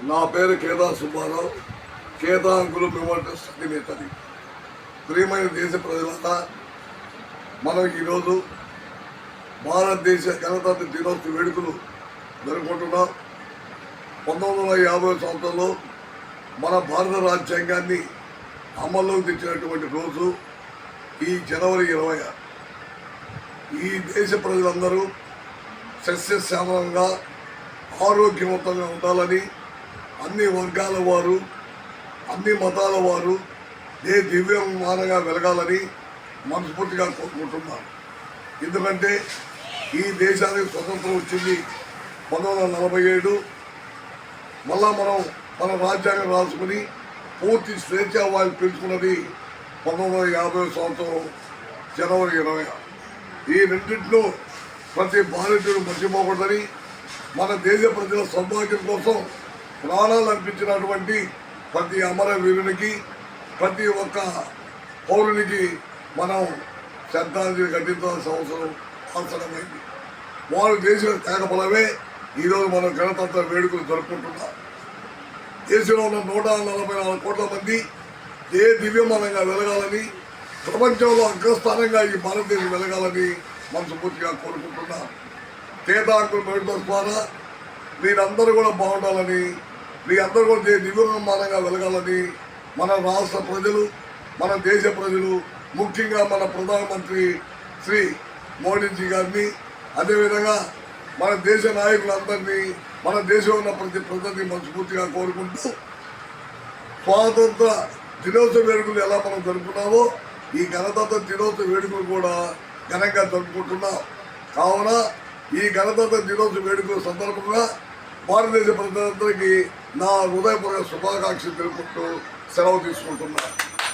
నా పేరు Keda Subbarao. Keda uncle memorial అధినేతది. ప్రియమైన దేశ ప్రజలంతా, మనం ఈరోజు భారతదేశ గణతంత్ర దినోత్సవ వేడుకలు జరుపుకుంటున్నాం. 1950 సంవత్సరంలో మన భారత రాజ్యాంగాన్ని అమల్లోకి తెచ్చినటువంటి రోజు ఈ జనవరి 20. ఈ దేశ ప్రజలందరూ సస్యశ్యామలంగా ఆరోగ్యవంతంగా ఉండాలని, అన్ని వర్గాల వారు, అన్ని మతాల వారు దివ్యమానంగా వెలగాలని మనస్ఫూర్తిగా కోరుకుంటున్నాను. ఎందుకంటే ఈ దేశానికి స్వతంత్రం వచ్చింది 1947. మళ్ళా మనం మన రాజ్యాంగం రాసుకుని పూర్తి స్వేచ్ఛా వాయువు పెంచుకున్నది 1950 సంవత్సరం జనవరి 20. ఈ రెండింటిలో ప్రతి భారతీయుడు మర్చిపోకూడదని, మన దేశ ప్రజల సౌభాగ్యం కోసం ప్రాణాలు అర్పించినటువంటి ప్రతి అమరవీరునికి, ప్రతి ఒక్క పౌరునికి మనం శ్రద్ధాంజలి ఘటించాల్సిన అవసరమైంది. వారు చేసిన త్యాగఫలమే ఈరోజు మనం గణతంత్ర వేడుకలు జరుపుకుంటున్నాం. దేశంలో ఉన్న 144 కోట్ల మంది దివ్యమానంగా వెలగాలని, ప్రపంచంలో అగ్రస్థానంగా ఈ భారతదేశం వెలగాలని మనస్ఫూర్తిగా కోరుకుంటున్నాం. కేదా అంకుల్ మెడికల్ ద్వారా మీరందరూ కూడా బాగుండాలని, మీ అందరూ కూడా దివ్యమానంగా వెలగాలని మన రాష్ట్ర ప్రజలు, మన దేశ ప్రజలు, ముఖ్యంగా మన ప్రధానమంత్రి శ్రీ మోడీజీ గారిని, అదేవిధంగా మన దేశ నాయకులందరినీ, మన దేశంలో ఉన్న ప్రతి ప్రజల్ని మనస్ఫూర్తిగా కోరుకుంటూ, స్వాతంత్ర దినోత్సవ వేడుకలు ఎలా మనం జరుపుకున్నామో ఈ గణతంత్ర దినోత్సవ వేడుకలు కూడా ఘనంగా జరుపుకుంటున్నాం. కావున ఈ గణతంత్ర దినోత్సవ వేడుకల సందర్భంగా భారతదేశ ప్రజలందరికీ నా హృదయపూర్వక శుభాకాంక్షలు తెలుపుకుంటూ సెలవు తీసుకుంటున్నాను.